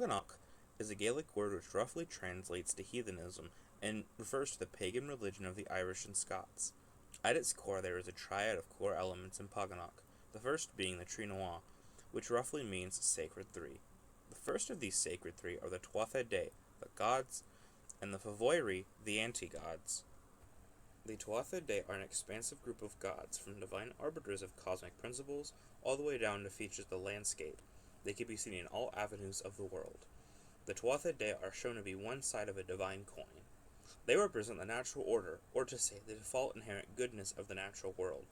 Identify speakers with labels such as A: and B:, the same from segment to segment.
A: Págánacht is a Gaelic word which roughly translates to heathenism and refers to the pagan religion of the Irish and Scots. At its core, there is a triad of core elements in Págánacht, the first being the triad, which roughly means sacred three. The first of these sacred three are the Tuatha Dé, the gods, and the Favoiri, the anti-gods. The Tuatha Dé are an expansive group of gods, from divine arbiters of cosmic principles all the way down to features of the landscape. They can be seen in all avenues of the world. The Tuatha Dé are shown to be one side of a divine coin. They represent the natural order, or to say, the default inherent goodness of the natural world.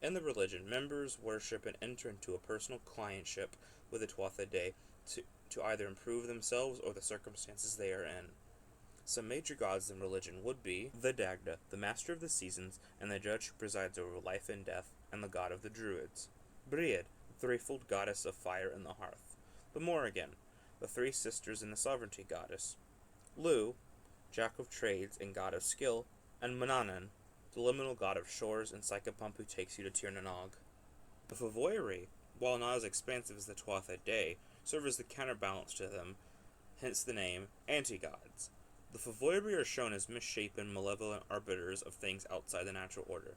A: In the religion, members worship and enter into a personal clientship with the Tuatha Dé to either improve themselves or the circumstances they are in. Some major gods in religion would be the Dagda, the master of the seasons, and the judge who presides over life and death, and the god of the Druids. Briad, the threefold goddess of fire and the hearth. The Morrigan, the three sisters and the sovereignty goddess. Lugh, jack of trades and god of skill, and Monaghan, the liminal god of shores and psychopomp who takes you to Tir na Nog. The Favoiri, while not as expansive as the Tuatha Dé, serve as the counterbalance to them, hence the name anti-gods. The Favoiri are shown as misshapen, malevolent arbiters of things outside the natural order.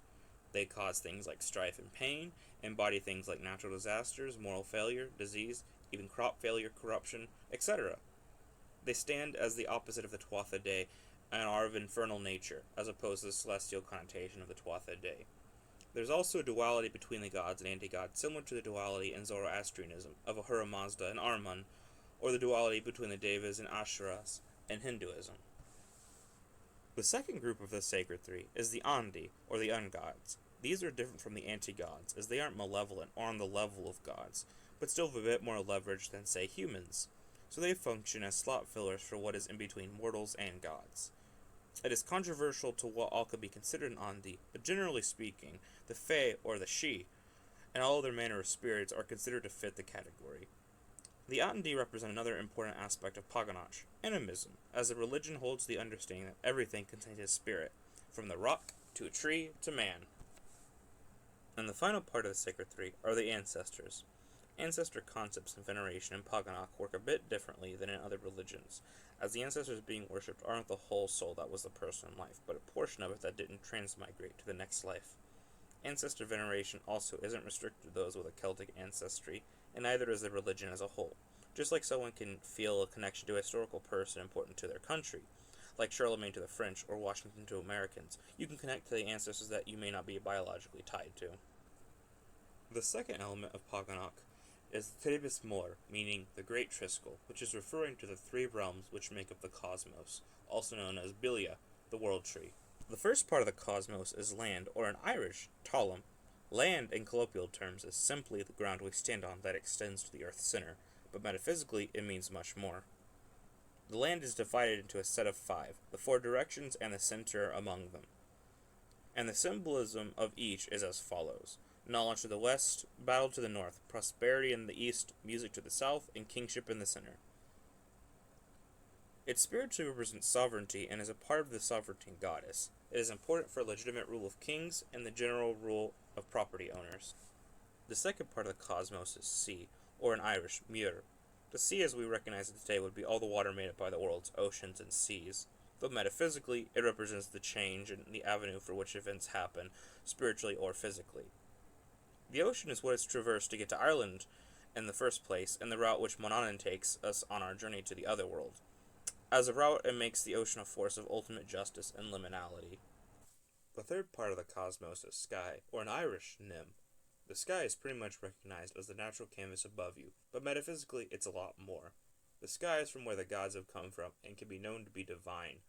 A: They cause things like strife and pain, embody things like natural disasters, moral failure, disease, even crop failure, corruption, etc. They stand as the opposite of the Tuatha Dé and are of infernal nature, as opposed to the celestial connotation of the Tuatha Dé. There's also a duality between the gods and anti-gods, similar to the duality in Zoroastrianism of Ahura Mazda and Ahriman, or the duality between the Devas and Asheras in Hinduism. The second group of the sacred three is the Andi, or the ungods. These are different from the anti-gods, as they aren't malevolent or on the level of gods, but still have a bit more leverage than, say, humans. So they function as slot fillers for what is in between mortals and gods. It is controversial to what all could be considered an Andi, but generally speaking, the Fae, or the She, and all other manner of spirits are considered to fit the category. The Andi represent another important aspect of Págánacht, animism, as the religion holds the understanding that everything contains a spirit, from the rock to a tree to man. And the final part of the sacred three are the ancestors. Ancestor concepts and veneration in Págánacht work a bit differently than in other religions, as the ancestors being worshipped aren't the whole soul that was the person in life, but a portion of it that didn't transmigrate to the next life. Ancestor veneration also isn't restricted to those with a Celtic ancestry, and neither is the religion as a whole. Just like someone can feel a connection to a historical person important to their country, like Charlemagne to the French or Washington to Americans, you can connect to the ancestors that you may not be biologically tied to. The second element of Págánacht is Tribus Mor, meaning the Great Triskel, which is referring to the three realms which make up the cosmos, also known as Bilia, the world tree. The first part of the cosmos is land, or in Irish, Talam. Land, in colloquial terms, is simply the ground we stand on that extends to the Earth's center, but metaphysically it means much more. The land is divided into a set of 5, the 4 directions and the center among them. And the symbolism of each is as follows: knowledge to the west, battle to the north, prosperity in the east, music to the south, and kingship in the center. It spiritually represents sovereignty and is a part of the sovereignty goddess. It is important for legitimate rule of kings and the general rule of property owners. The second part of the cosmos is sea, or in Irish, Muir. The sea as we recognize it today would be all the water made up by the world's oceans and seas, but metaphysically it represents the change and the avenue for which events happen, spiritually or physically. The ocean is what is traversed to get to Ireland in the first place, and the route which Monaghan takes us on our journey to the other world. As a route, it makes the ocean a force of ultimate justice and liminality. The third part of the cosmos is sky, or in Irish, Nim. The sky is pretty much recognized as the natural canvas above you, but metaphysically it's a lot more. The sky is from where the gods have come from, and can be known to be divine,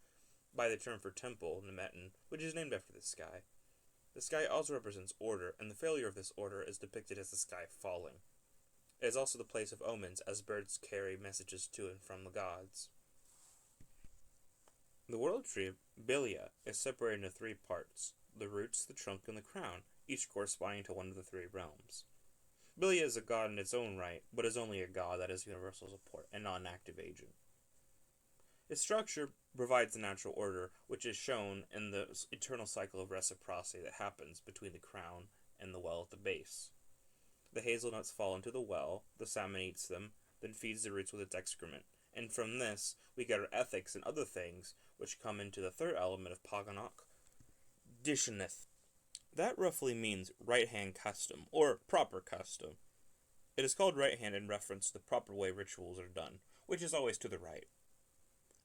A: by the term for temple, Nemetin, which is named after the sky. The sky also represents order, and the failure of this order is depicted as the sky falling. It is also the place of omens, as birds carry messages to and from the gods. The world tree, Bilia, is separated into 3 parts: the roots, the trunk, and the crown, each corresponding to one of the 3 realms. Bilia is a god in its own right, but is only a god that has universal support and not an active agent. Its structure provides the natural order, which is shown in the eternal cycle of reciprocity that happens between the crown and the well at the base. The hazelnuts fall into the well, the salmon eats them, then feeds the roots with its excrement. And from this, we get our ethics and other things, which come into the third element of Págánacht, Dishneth. That roughly means right-hand custom, or proper custom. It is called right-hand in reference to the proper way rituals are done, which is always to the right.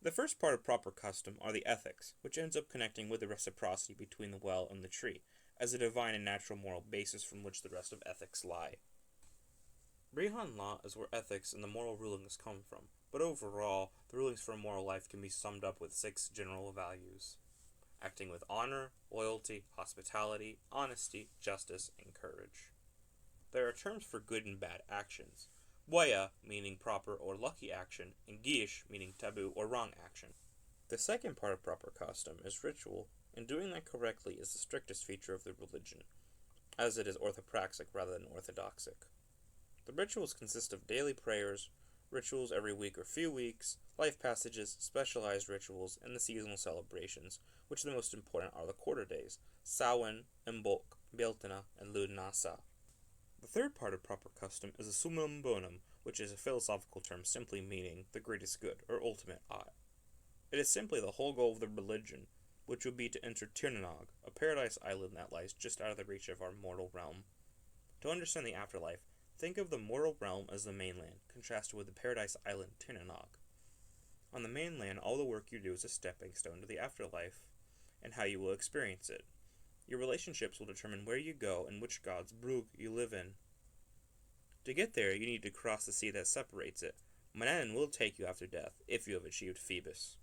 A: The first part of proper custom are the ethics, which ends up connecting with the reciprocity between the well and the tree, as a divine and natural moral basis from which the rest of ethics lie. Brehon law is where ethics and the moral rulings come from, but overall, the rulings for a moral life can be summed up with 6 general values: acting with honor, loyalty, hospitality, honesty, justice, and courage. There are terms for good and bad actions: Waya, meaning proper or lucky action, and Gish, meaning taboo or wrong action. The second part of proper custom is ritual, and doing that correctly is the strictest feature of the religion, as it is orthopraxic rather than orthodoxic. The rituals consist of daily prayers, rituals every week or few weeks, life passages, specialized rituals, and the seasonal celebrations, which the most important are the quarter days: Samhain, Imbolc, Bealtaine, and Lughnasadh. The third part of proper custom is a summum bonum, which is a philosophical term simply meaning the greatest good, or ultimate I. It is simply the whole goal of the religion, which would be to enter Tirnanog, a paradise island that lies just out of the reach of our mortal realm. To understand the afterlife, think of the mortal realm as the mainland, contrasted with the paradise island Tirnanog. On the mainland, all the work you do is a stepping stone to the afterlife, and how you will experience it. Your relationships will determine where you go and which god's brug you live in. To get there, you need to cross the sea that separates it. Monaghan will take you after death, if you have achieved Phoebus,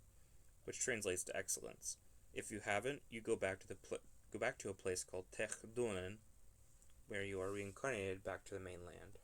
A: which translates to excellence. If you haven't, you go back to a place called Tech Dunan, where you are reincarnated back to the mainland.